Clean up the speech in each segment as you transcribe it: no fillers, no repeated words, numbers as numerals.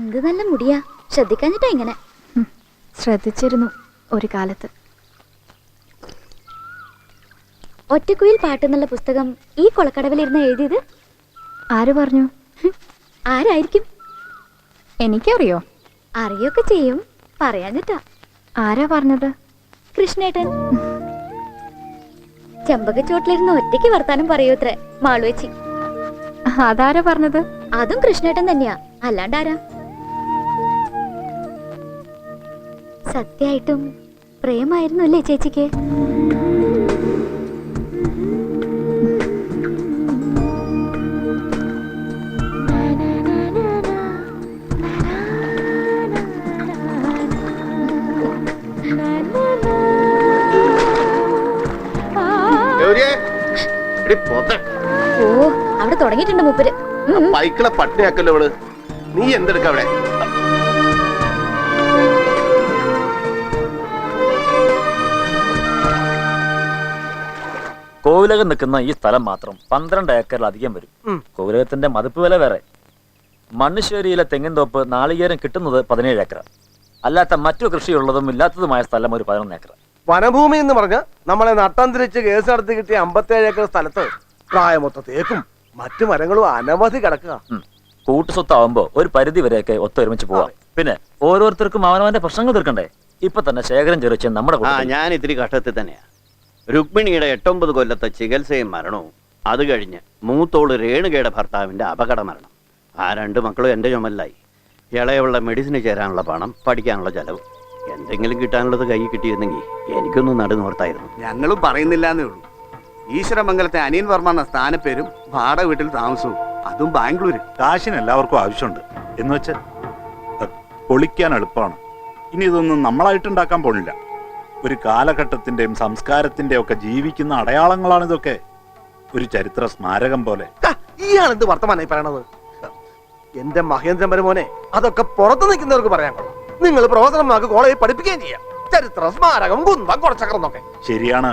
എന്ത് നല്ല മുടിയാ, ശ്രദ്ധിക്കാഞ്ഞിട്ടാ ഇങ്ങനെ. ശ്രദ്ധിച്ചിരുന്നു ഒരു കാലത്ത്. ഒറ്റക്കുയിൽ പാട്ടെന്നുള്ള പുസ്തകം ഈ കൊളക്കടവിലിരുന്ന് എഴുതിയത് ആര് പറഞ്ഞു? ആരായിരിക്കും? എനിക്കറിയോ? അറിയൊക്കെ ചെയ്യും, പറയാഞ്ഞിട്ടാ. ആരാ പറഞ്ഞത്? കൃഷ്ണേട്ടൻ. ചെമ്പകച്ചോട്ടിലിരുന്ന് ഒറ്റയ്ക്ക് വർത്താനം പറയൂത്രേ മാളുവച്ചി. അതാരാ പറഞ്ഞത്? അതും കൃഷ്ണേട്ടൻ തന്നെയാ, അല്ലാണ്ടാരാ? സത്യായിട്ടും പ്രേമായിരുന്നു അല്ലേ ചേച്ചിക്ക്? ഓ, അവിടെ തുടങ്ങിയിട്ടുണ്ട് മൂപ്പര്. ബൈക്കിളെ പട്ടിണിയാക്കല്ലോ അവള്. നീ എന്തെടുക്ക അവിടെ? കോവിലകം നിൽക്കുന്ന ഈ സ്ഥലം മാത്രം 12 ഏക്കറിലധികം വരും. കോവിലകത്തിന്റെ മതിപ്പ് വില വേറെ. മണ്ണുശ്ശേരിയിലെ തെങ്ങിൻതോപ്പ് നാളികേരം കിട്ടുന്നത് 17 ഏക്കർ. അല്ലാത്ത മറ്റു കൃഷിയുള്ളതും ഇല്ലാത്തതുമായ സ്ഥലം ഒരു 11 ഏക്കർ. വനഭൂമി എന്ന് പറഞ്ഞ നമ്മളെ നട്ടം തിരിച്ച് കേസ് നടത്തി കിട്ടിയ 57 ഏക്കർ സ്ഥലത്ത് പ്രായമൊത്ത തേക്കും മറ്റു മരങ്ങളും അനവധി കിടക്കുക. കൂട്ടുസ്വത്താവുമ്പോ ഒരു പരിധി വരെയൊക്കെ ഒത്തൊരുമിച്ച് പോവാം. പിന്നെ ഓരോരുത്തർക്കും അവനവന്റെ പ്രശ്നങ്ങൾ തീർക്കണ്ടേ? ഇപ്പൊ തന്നെ ശേഖരം ചെറിച്ച് നമ്മുടെ ഞാൻ ഇത്തിരി കഷ്ടത്തിൽ തന്നെയാ. രുക്മിണിയുടെ 8-9 കൊല്ലത്തെ ചികിത്സയും മരണവും, അത് കഴിഞ്ഞ് മൂത്തോള് രേണുകയുടെ ഭർത്താവിന്റെ അപകട മരണം. ആ 2 മക്കളും എന്റെ ചുമലിലായി. ഇളയുള്ള മെഡിസിന് ചേരാനുള്ള പണം, പഠിക്കാനുള്ള ചെലവ്, എന്തെങ്കിലും കിട്ടാനുള്ളത് കൈ കിട്ടിയിരുന്നെങ്കിൽ എനിക്കൊന്നും നടുനോർത്തായിരുന്നു. ഞങ്ങളും പറയുന്നില്ലാന്നേ ഉള്ളൂ. ഈശ്വരമംഗലത്തെ അനിയൻ വർമ്മ എന്ന സ്ഥാനപ്പേരും വാടക വീട്ടിൽ താമസവും, അതും ബാംഗ്ലൂര്. കാശിന് എല്ലാവർക്കും ആവശ്യമുണ്ട് എന്ന് വെച്ച് പൊളിക്കാൻ എളുപ്പമാണ്. ഇനി ഇതൊന്നും നമ്മളായിട്ടുണ്ടാക്കാൻ പോണില്ല. ഒരു കാലഘട്ടത്തിന്റെയും സംസ്കാരത്തിന്റെയും ഒക്കെ ജീവിക്കുന്ന അടയാളങ്ങളാണ് ഇതൊക്കെ. ഒരു ചരിത്ര സ്മാരകം പോലെ. ഇയാളെന്ത് വർത്തമാനായി പറയണത്? എന്റെ മഹേന്ദ്രൻ പരമോനെ, അതൊക്കെ പുറത്തു നിൽക്കുന്നവർക്ക് പറയാൻ കൊള്ളാം. നിങ്ങൾ പ്രവർത്തനമാക്കി കോളേജിൽ പഠിപ്പിക്കുകയും ചെയ്യാം. ചരിത്ര സ്മാരകം, കുന്തം, കുറച്ചക്കറന്നൊക്കെ. ശരിയാണ്,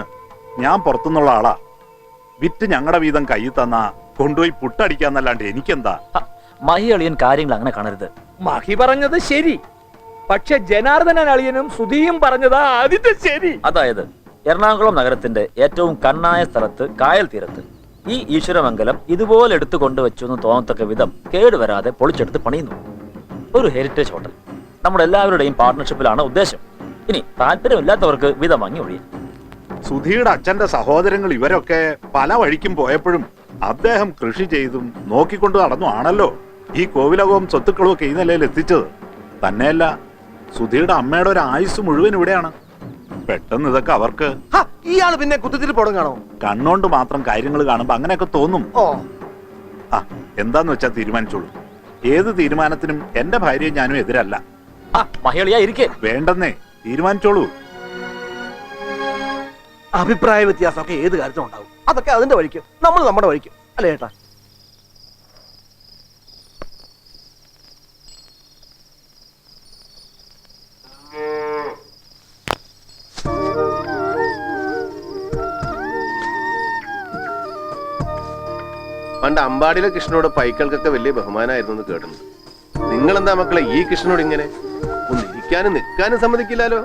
ഞാൻ പുറത്തുനിന്നുള്ള ആളാ. വിറ്റ് ഞങ്ങളുടെ വീതം കയ്യിൽ തന്നാ കൊണ്ടുപോയി പുട്ടടിക്കാന്നല്ലാണ്ട് എനിക്കെന്താ? മഹി അളിയൻ കാര്യങ്ങൾ അങ്ങനെ കാണരുത്. മഹി പറഞ്ഞത് ശരി, പക്ഷെ ജനാർദ്ദനൻ അളിയനും സുധിയും പറഞ്ഞതാ ആദ്യത്തെ ശരി. അതായത് എറണാകുളം നഗരത്തിന്റെ ഏറ്റവും കണ്ണായ സ്ഥലത്ത്, കായൽ തീരത്ത് ഈ ഈശ്വരമംഗലം ഇതുപോലെ എടുത്തു കൊണ്ടുവച്ചു എന്ന് തോന്നത്തക്ക വിധം കേടുവരാതെ പൊളിച്ചെടുത്ത് പണിയുന്നു. ഒരു ഹെറിറ്റേജ് ഹോട്ടൽ. നമ്മുടെ എല്ലാവരുടെയും പാർട്ട്ണർഷിപ്പിലാണ് ഉദ്ദേശം. ഇനി താല്പര്യമില്ലാത്തവർക്ക് വിധം വാങ്ങി ഒഴിയാം. സുധിയുടെ അച്ഛന്റെ സഹോദരങ്ങൾ ഇവരൊക്കെ പല വഴിക്കും പോയപ്പോഴും അദ്ദേഹം കൃഷി ചെയ്തും നോക്കിക്കൊണ്ട് നടന്നു ആണല്ലോ ഈ കോവിലകവും സ്വത്തുക്കളും ഒക്കെ ഈ നിലയിൽ എത്തിച്ചത്. തന്നെയല്ല, സുധിയുടെ അമ്മയുടെ ഒരു ആയുസ് മുഴുവൻ ഇവിടെയാണ്. പെട്ടെന്ന് ഇതൊക്കെ അവർക്ക് ഇയാള് പിന്നെ കുത്തിത്തിരിപ്പോടും കാണോ? കണ്ണോണ്ട് മാത്രം കാര്യങ്ങൾ കാണുമ്പോ അങ്ങനെയൊക്കെ തോന്നും. എന്താന്ന് വെച്ചാ തീരുമാനിച്ചോളൂ. ഏത് തീരുമാനത്തിനും എന്റെ ഭാര്യയും ഞാനും എതിരല്ല. വേണ്ടെന്നേ, തീരുമാനിച്ചോളൂ. അഭിപ്രായ വ്യത്യാസമൊക്കെ ഏത് കാര്യത്തിനും ഉണ്ടാവും. അതൊക്കെ അതിന്റെ വഴിക്ക്, നമ്മൾ നമ്മുടെ വഴിക്ക്, അല്ലേ ചേട്ടാ? പണ്ട് അമ്പാടിയിലെ കൃഷ്ണനോട് പൈക്കൾക്കൊക്കെ വലിയ ബഹുമാനമായിരുന്നു എന്ന് കേട്ടിട്ടുണ്ട്. നിങ്ങളെന്താ മക്കളെ ഈ കൃഷ്ണനോട് ഇങ്ങനെ? ഒന്ന് ഇരിക്കാനും നിൽക്കാനും സമ്മതിക്കില്ലല്ലോ.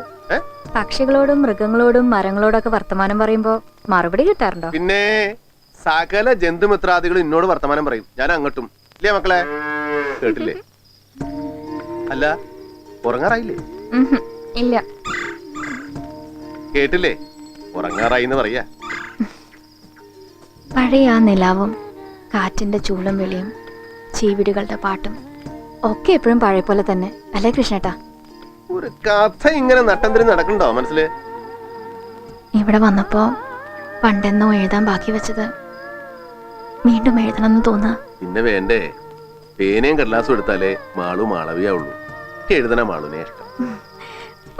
പക്ഷികളോടും മൃഗങ്ങളോടും മരങ്ങളോടൊക്കെ വർത്തമാനം പറയുമ്പോ മറുപടി കിട്ടാറുണ്ടോ? പിന്നെ സകല ജന്തുമിത്രാദികളും എന്നോട് വർത്തമാനം പറയും, ഞാൻ അങ്ങോട്ടും. ഇല്ലേ മക്കളെ? കേട്ടില്ലേ? അല്ല, ഉറങ്ങാറായില്ലേ? ഇല്ല. കേട്ടില്ലേ? ഉറങ്ങാറായി എന്ന് പറയാ. പഴയ ആ നിലാവും കാറ്റിന്റെ ചൂളം വിളിയും ചീവിടുകളുടെ പാട്ടും ഒക്കെ എപ്പോഴും പഴയ പോലെ തന്നെ അല്ലേ കൃഷ്ണേട്ടാ? ഒരു കഥ ഇങ്ങനെ നട്ടംതിരി നടക്കണ്ടോ മനസ്സില്? ഇവിടെ വന്നപ്പോ പണ്ടെന്നോ എഴുതാൻ ബാക്കി വെച്ചത് വീണ്ടും എഴുതണമെന്ന് തോന്നുക. പിന്നെ വേണ്ടേ, പേനയും കടലാസും എടുത്താലേ മാളു മാളവിയാവുള്ളൂ. എഴുതണ മാളുവിനെ ഇഷ്ടം.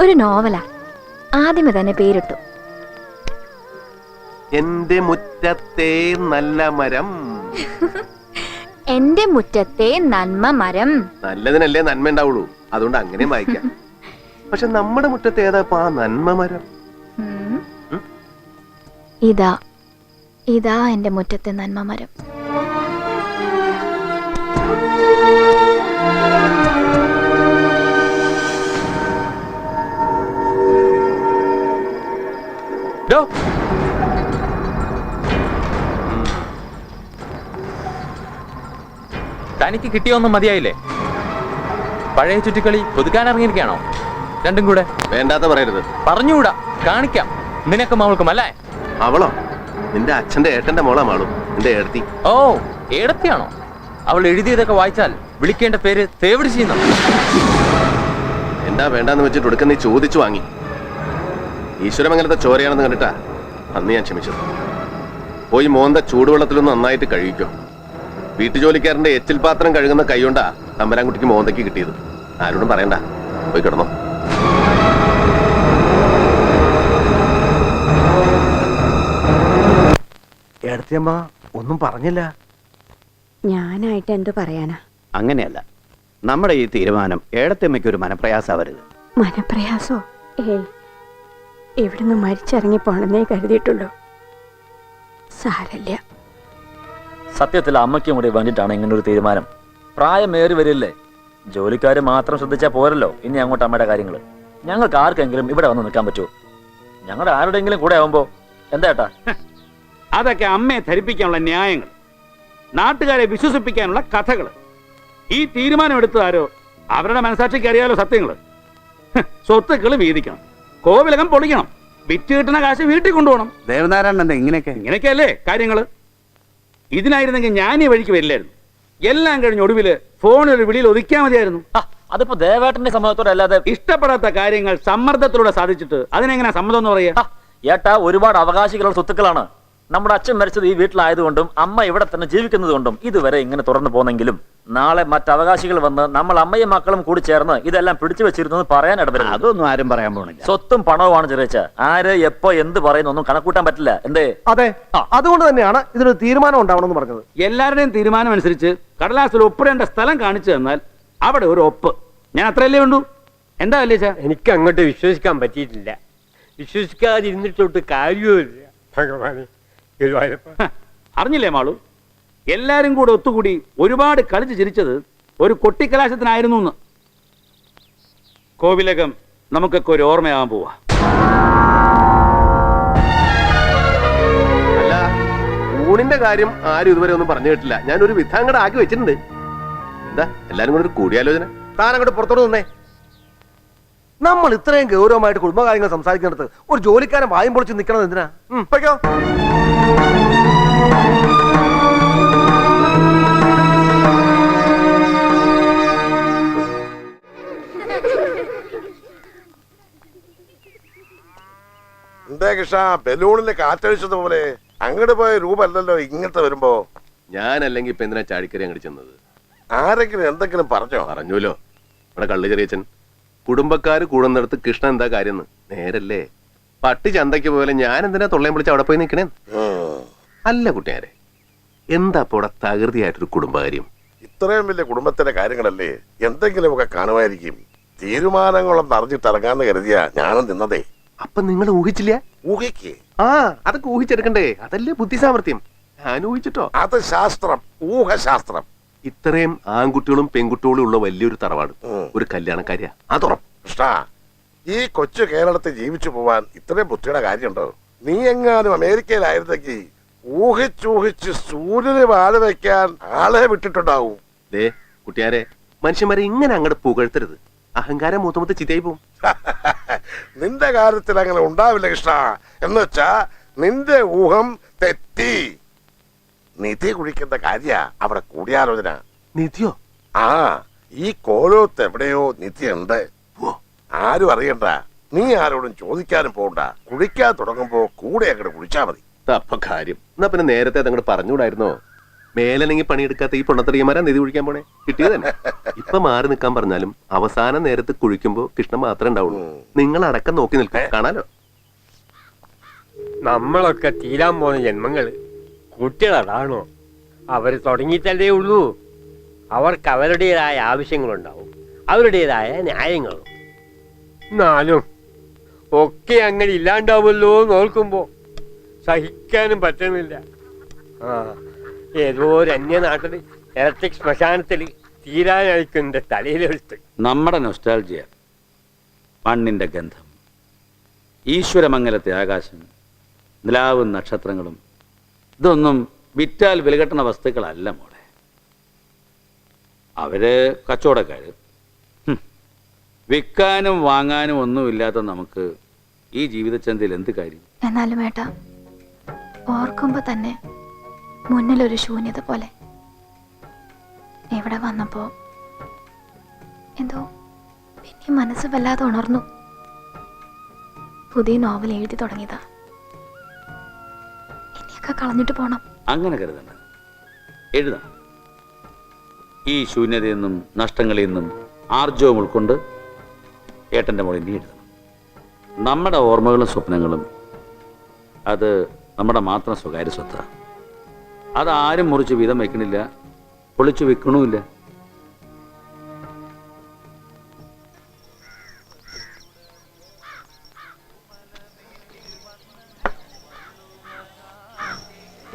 ഒരു നോവലാ. ആദ്യമേ തന്നെ പേരിട്ടു, എന്റെ മുറ്റത്തെ നല്ല മരം. എന്റെ മുറ്റത്തെ നന്മ മരം. നല്ലതിനല്ലേ നന്മ ഉണ്ടാവുള്ളൂ, അതുകൊണ്ട് അങ്ങനെ വായിക്കാം. പക്ഷെ നമ്മുടെ മുറ്റത്ത് ഏതാ ആ നന്മ മരം? ഇതാ ഇതാ എന്റെ മുറ്റത്തെ നന്മ മരം. തനിക്ക് കിട്ടിയൊന്നും മതിയായില്ലേ? പഴയ ചുറ്റിക്കളി പുതുക്കാൻ ഇറങ്ങിയിരിക്കുകയാണോ രണ്ടും കൂടെ? വേണ്ടാത്ത പറയരുത്. പറഞ്ഞുകൂടാ, കാണിക്കാം നിനക്കും അവൾക്കും അല്ലേ? അവളോ? നിന്റെ അച്ഛന്റെ ഏട്ടന്റെ മോളാ മാളു, നിന്റെ ഏടത്തി. ഓ, ഏടത്തിയാണോ? അവൾ എഴുതിയതൊക്കെ വായിച്ചാൽ വിളിക്കേണ്ട പേര് തേവിടി ചെയ്യുന്നു. എന്താ വേണ്ടാന്ന് വെച്ചിട്ട് ഒടുക്കം നീ ചോദിച്ചു വാങ്ങി. ഈശ്വരമംഗലത്തെ ചോരയാണെന്ന് കണ്ടിട്ടാ അന്ന് ഞാൻ ക്ഷമിച്ചത്. പോയി മോന്ത ചൂടുവെള്ളത്തിലൊന്ന് നന്നായിട്ട് കഴുകിക്കോ. വീട്ടുജോലിക്കാരന്റെ എച്ചിൽ പാത്രം കഴുകുന്ന കൈകൊണ്ടാ തമ്പരാൻകുട്ടിക്ക് മോന്തയ്ക്ക് കിട്ടിയത്. ആരോടും പറയണ്ട, പോയി കിടന്നോ. ഏടത്തിയമ്മ ഒന്നും പറഞ്ഞില്ല. ഞാനായിട്ട് എന്തു പറയാനാ? അങ്ങനെയല്ല, നമ്മുടെ ഈ തീരുമാനം ഏടത്തമ്മയ്ക്ക് ഒരു മനപ്രയാസാവരുത്. മനപ്രയാസോ? ഏയ്, ഇവിടുന്ന് മരിച്ചിറങ്ങിപ്പോണെന്നേ കരുതിയിട്ടുള്ളൂ. സാരല്ല. സത്യത്തിൽ അമ്മയ്ക്കും കൂടി വേണ്ടിയിട്ടാണ് ഇങ്ങനൊരു തീരുമാനം. പ്രായമേറി വരില്ലേ? ജോലിക്കാർ മാത്രം ശ്രദ്ധിച്ചാൽ പോരല്ലോ ഇനി അങ്ങോട്ട് അമ്മയുടെ കാര്യങ്ങൾ. ഞങ്ങൾക്ക് ആർക്കെങ്കിലും ഇവിടെ വന്ന് നിൽക്കാൻ പറ്റുമോ? ഞങ്ങളുടെ ആരുടെയെങ്കിലും കൂടെ ആവുമ്പോ എന്താ ഏട്ടാ? അതൊക്കെ അമ്മയെ ധരിപ്പിക്കാനുള്ള ന്യായങ്ങൾ, നാട്ടുകാരെ വിശ്വസിപ്പിക്കാനുള്ള കഥകൾ. ഈ തീരുമാനം എടുത്തതാരോ അവരുടെ മനസാക്ഷിക്ക് അറിയാലോ സത്യങ്ങൾ. സ്വത്തുക്കൾ വീതിക്കണം, കോവിലകം പൊളിക്കണം, വിറ്റ് കിട്ടുന്ന കാശ് വീട്ടിൽ കൊണ്ടുപോകണം. ദേവനാരായണൻ എന്താ ഇങ്ങനെയൊക്കെയല്ലേ കാര്യങ്ങൾ? ഇതിനായിരുന്നെങ്കിൽ ഞാൻ ഈ വഴിക്ക് വരില്ലായിരുന്നു. എല്ലാം കഴിഞ്ഞ് ഒടുവില് ഫോണിൽ വിളിയിൽ ഒതുക്കിയാൽ മതിയായിരുന്നു. അതിപ്പോ ദേവേട്ടന്റെ സമ്മതത്തോടെ അല്ലാതെ. ഇഷ്ടപ്പെടാത്ത കാര്യങ്ങൾ സമ്മർദ്ദത്തിലൂടെ സാധിച്ചിട്ട് അതിനെങ്ങനെ സമ്മതം എന്ന് പറയാ? ഏട്ടാ, ഒരുപാട് അവകാശികളുള്ള സ്വത്തുക്കളാണ്. നമ്മുടെ അച്ഛൻ മരിച്ചത് ഈ വീട്ടിലായതുകൊണ്ടും അമ്മ ഇവിടെ തന്നെ ജീവിക്കുന്നത് കൊണ്ടും ഇതുവരെ ഇങ്ങനെ തുറന്നു പോന്നെങ്കിലും നാളെ മറ്റവകാശികൾ വന്ന് നമ്മൾ അമ്മയും മക്കളും കൂടി ചേർന്ന് ഇതെല്ലാം പിടിച്ചു വെച്ചിരുന്നു പറയാൻ ഇടവരും. അതൊന്നും ആരും പറയാൻ പോണില്ല. സ്വത്തും പണവുമാണ് ചെറിയ. ആര് എപ്പോ എന്ത് പറയുന്നൊന്നും കണക്കൂട്ടാൻ പറ്റില്ല. എന്തേ? അതെ, അതുകൊണ്ട് തന്നെയാണ് ഇതിനൊരു തീരുമാനം ഉണ്ടാവണമെന്ന് പറഞ്ഞത്. എല്ലാവരുടെയും തീരുമാനം അനുസരിച്ച് കടലാസിൽ ഒപ്പിടേണ്ട സ്ഥലം കാണിച്ചു തന്നാൽ അവിടെ ഒരു ഒപ്പ്. ഞാൻ അത്രയല്ലേ വേണ്ടു. എന്താ അല്ലേ ചാ? എനിക്ക് അങ്ങോട്ട് വിശ്വസിക്കാൻ പറ്റിയിട്ടില്ല. വിശ്വസിക്കാതിരുന്നിട്ടോട്ട് കാര്യമില്ല. ഭഗവാനെ, അറിഞ്ഞില്ലേ മാളു, എല്ലാരും കൂടെ ഒത്തുകൂടി ഒരുപാട് കളിച്ച് ചിരിച്ചത് ഒരു കൊട്ടിക്കലാശത്തിനായിരുന്നു എന്ന്. കോവിലകം നമുക്കൊക്കെ ഒരു ഓർമ്മയാവാൻ പോവാ. അല്ല, ഊണിന്റെ കാര്യം ആരും ഇതുവരെ ഒന്നും പറഞ്ഞു കേട്ടില്ല. ഞാനൊരു വിധാങ്ങടെ ആക്കി വെച്ചിട്ടുണ്ട്. എന്താ എല്ലാരും കൂടെ ഒരു കൂടിയാലോചന? താനങ്ങോട്ട് പുറത്തോട്ട് നിന്നേ. നമ്മൾ ഇത്രയും ഗൗരവമായിട്ട് കുടുംബകാര്യങ്ങൾ സംസാരിക്കുന്നിടത്ത് ഒരു ജോലിക്കാരൻ വായും പൊളിച്ച് നിൽക്കണത് എന്തിനാ? പൊയ്ക്കോ. എന്താ കൃഷ്ണ, ബലൂണില് കാറ്റഴിച്ചതുപോലെ അങ്ങോട്ട് പോയ രൂപല്ലല്ലോ ഇങ്ങനത്തെ വരുമ്പോ. ഞാനല്ലെങ്കിൽ ഇപ്പൊ എന്തിനാ ചാടിക്കറി അങ്ങോട്ട് ചെന്നത്? ആരെങ്കിലും എന്തെങ്കിലും പറഞ്ഞോ? പറഞ്ഞൂലോ, നമ്മുടെ കള്ളു ചെറിയച്ചൻ. കുടുംബക്കാര് കൂടുന്നിടത്ത് കൃഷ്ണൻ എന്താ കാര്യം? നേരല്ലേ? പട്ടി ചന്തയ്ക്ക് പോലെ ഞാൻ എന്തിനാ തൊള്ളയും വിളിച്ച് അവിടെ പോയി നിൽക്കണേ? അല്ല കുട്ടിയാരെ, എന്താ ഇപ്പൊ ഇവിടെ തകൃതിയായിട്ടൊരു കുടുംബകാര്യം? ഇത്രയും വലിയ കുടുംബത്തിന്റെ കാര്യങ്ങളല്ലേ, എന്തെങ്കിലുമൊക്കെ കാണുമായിരിക്കും. തീരുമാനങ്ങളൊന്നും അറിഞ്ഞിട്ടിറങ്ങാന്ന് കരുതിയാ ഞാനും നിന്നതേ. അപ്പൊ നിങ്ങൾ ഊഹിച്ചില്ല? ഊഹിക്ക്. അതൊക്കെ ഊഹിച്ചെടുക്കണ്ടേ? അതല്ലേ ബുദ്ധിസാമർത്ഥ്യം. ഞാൻ ഊഹിച്ചിട്ടോ? അത് ശാസ്ത്രം, ഊഹശാസ്ത്രം. ഇത്രയും ആൺകുട്ടികളും പെൺകുട്ടികളും ഉള്ള വലിയൊരു തറവാട്, ഒരു കല്യാണക്കാരിയാ അതുറപ്പ്. കൃഷ്ണ, ഈ കൊച്ചു കേരളത്തിൽ ജീവിച്ചു പോവാൻ ഇത്രയും ബുദ്ധിയുടെ കാര്യമുണ്ടോ? നീ എങ്ങാനും അമേരിക്കയിലായിരുന്നെങ്കിൽ ഊഹിച്ചൂഹിച്ച് സൂര്യന് വാഴ വയ്ക്കാൻ ആളെ വിട്ടിട്ടുണ്ടാവും. ദേ കുട്ടിയാരെ, മനുഷ്യന്മാരെ ഇങ്ങനെ അങ്ങോട്ട് പുകഴ്ത്തരുത്. അഹങ്കാരം മൂത്തമത്ത് ചിതയായി പോവും. നിന്റെ കാര്യത്തിൽ അങ്ങനെ ഉണ്ടാവില്ല കൃഷ്ണ. എന്നുവെച്ചാ നിന്റെ ഊഹം തെറ്റി. നിധി കുഴിക്കുന്ന കാര്യ അവിടെ കൂടിയാലോചന. നിധിയോ? ഈ കോലോത്ത് എവിടെയോ നിധി ഉണ്ട്. ആരും അറിയണ്ട, നീ ആരോടും ചോദിക്കാനും പോകണ്ട. കുഴിക്കാൻ തുടങ്ങുമ്പോ കൂടെ അങ്ങോട്ട് കുഴിച്ചാ മതി. അപ്പൊ കാര്യം എന്നാ പിന്നെ നേരത്തെ അതങ്ങോട്ട് പറഞ്ഞുകൂടായിരുന്നോ? മേലല്ലെങ്കിൽ പണിയെടുക്കാത്ത ഈ പൊണ്ണത്തറിയന്മാരാ നിധി കുഴിക്കാൻ പോണേ. കിട്ടിയത് തന്നെ. ഇപ്പൊ മാറി നിൽക്കാൻ പറഞ്ഞാലും അവസാന നേരത്ത് കുഴിക്കുമ്പോ കൃഷ്ണൻ മാത്രമേ ഉണ്ടാവുള്ളൂ. നിങ്ങൾ അടക്കം നോക്കി നിൽക്കും, കാണാലോ. നമ്മളൊക്കെ തീരാൻ പോകുന്ന ജന്മങ്ങള് കുട്ടികളതാണോ? അവര് തുടങ്ങിയിട്ടല്ലേ ഉള്ളൂ. അവർക്ക് അവരുടേതായ ആവശ്യങ്ങളുണ്ടാവും, അവരുടേതായ ന്യായങ്ങളും. എന്നാലും ഒക്കെ അങ്ങനെ ഇല്ലാണ്ടാവുമല്ലോ നോക്കുമ്പോ സഹിക്കാനും പറ്റുന്നില്ല. ഏതോ ഒരു അന്യനാട്ടില് ഇലക്ട്രിക് ശ്മശാനത്തില് തീരാനയക്കുന്ന തലയിലെടുത്ത്. നമ്മുടെ നൊസ്റ്റാൾജിയ, മണ്ണിന്റെ ഗന്ധം, ഈശ്വരമംഗലത്തെ ആകാശം, നിലാവും നക്ഷത്രങ്ങളും, ഇതൊന്നും വിറ്റാൽ വിലകെട്ടുന്ന വസ്തുക്കളല്ല മോളെ. അവര് കച്ചവടക്കാര്. വിൽക്കാനും വാങ്ങാനും ഒന്നുമില്ലാത്ത നമുക്ക് ഈ ജീവിതചന്തയിൽ എന്ത് കാര്യം? എന്നാലും ഏട്ടാ, ഓർക്കുമ്പോ തന്നെ മുന്നിലൊരു ശൂന്യത പോലെ. ഇവിടെ വന്നപ്പോ എന്തോ പിന്നെ മനസ്സ് വല്ലാതെ ഉണർന്നു. പുതിയ നോവൽ എഴുതി തുടങ്ങിയതാ. ഇനിയൊക്കെ കളഞ്ഞിട്ട് പോണം. അങ്ങനെ കരുതണ്ട, എഴുതണം. ഈ ശൂന്യതയിൽ നിന്നും നഷ്ടങ്ങളിൽ നിന്നും ആർജവം ഉൾക്കൊണ്ട് ഏട്ടൻ്റെ മോളിൽ നീ എഴുതണം. നമ്മുടെ ഓർമ്മകളും സ്വപ്നങ്ങളും അത് നമ്മുടെ മാത്രം സ്വകാര്യ സ്വത്താണ്. അതാരും മുറിച്ച് വീതം വയ്ക്കണില്ല, പൊളിച്ചു വെക്കണമില്ല.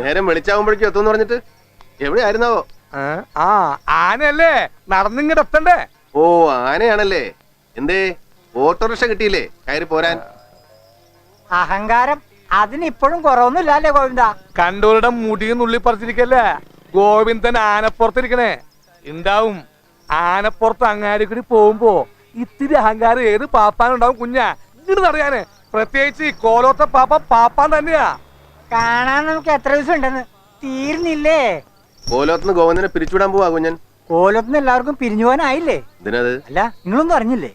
നേരം വെളിച്ചാവുമ്പോഴേക്കും എത്തുമെന്ന് പറഞ്ഞിട്ട് എവിടെ ആയിരുന്നാവോ? ആനയല്ലേ നടന്നിങ്ങെത്തണ്ടേ? ഓ, ആനയാണല്ലേ. എന്തേ ഓട്ടോറിക്ഷ കിട്ടിയില്ലേ കയറി പോരാൻ? അഹങ്കാരം അതിനിപ്പോഴും കുറവൊന്നുമില്ലല്ലേ ഗോവിന്ദ? കണ്ടവരുടെ മുടിയും നുള്ളി പറിച്ചിരിക്കല്ലേ ഗോവിന്ദൻ ആനപ്പുറത്തിരിക്കണേ. ഉണ്ടാവും ആനപ്പുറത്ത് അങ്ങാടി കൂടി പോകുമ്പോ ഇത്തിരി അഹങ്കാരം ഏത് പാപ്പാനുണ്ടാവും കുഞ്ഞാ. ഇങ്ങനെ അറിയാന് പ്രത്യേകിച്ച് ഈ കോലോത്ത പാപ്പാൻ തന്നെയാ. കാണാൻ നമുക്ക് എത്ര ദിവസം ഉണ്ടെന്ന് തീർന്നില്ലേ? കോലോത്തുനിന്ന് ഗോവിന്ദനെ പിരിച്ചുവിടാൻ പോവാ കുഞ്ഞൻ. കോലത്തുനിന്ന് എല്ലാവർക്കും പിരിഞ്ഞു പോകാനായില്ലേ? ഇതിനത് അല്ല, നിങ്ങളൊന്നും അറിഞ്ഞില്ലേ?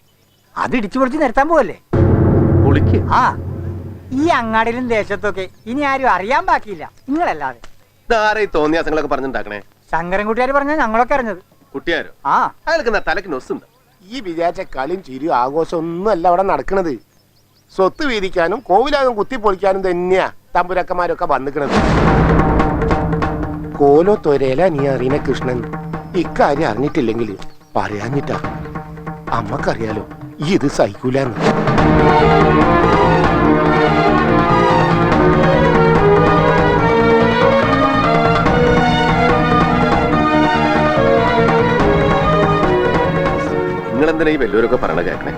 അത് ഇടിച്ചു പൊളിച്ച് നിർത്താൻ പോവല്ലേ? പൊളിക്ക്. ആ, ഈ അങ്ങാടിയിലും ദേശത്തൊക്കെ ഇനി ആരും അറിയാൻ ബാക്കിയില്ല നിങ്ങളല്ലാതെ. ഇതാരെ ഈ തോന്നിയാസങ്ങളൊക്കെ പറഞ്ഞിട്ടുണ്ടാക്കണേ? ശങ്കരൻകുട്ടിയാർ പറഞ്ഞാൽ ഞങ്ങളൊക്കെ അറിഞ്ഞത്. കുട്ടിയാരോ? ആ, അയാൾക്ക് എന്താ തലക്ക് നൊസുണ്ട്? ഈ വിചാരിച്ച കളിയും ചിരിയും ആഘോഷം ഒന്നും അല്ല അവിടെ നടക്കണത്. സ്വത്ത് വീതിക്കാനും കോവിലാകും കുത്തിപ്പൊളിക്കാനും തന്നെയാ തമ്പുരക്കന്മാരൊക്കെ വന്നിക്കണത്. കോലോത്തൊരേല നീ അറിയണ കൃഷ്ണൻ ഇക്കാര്യം അറിഞ്ഞിട്ടില്ലെങ്കിൽ പറയാഞ്ഞിട്ടാ. അമ്മക്കറിയാലോ ഇത് സഹിക്കൂലെന്ന്. നിങ്ങളെന്തിനാ ഈ വല്ലവരൊക്കെ പറയണ കേൾക്കണേ?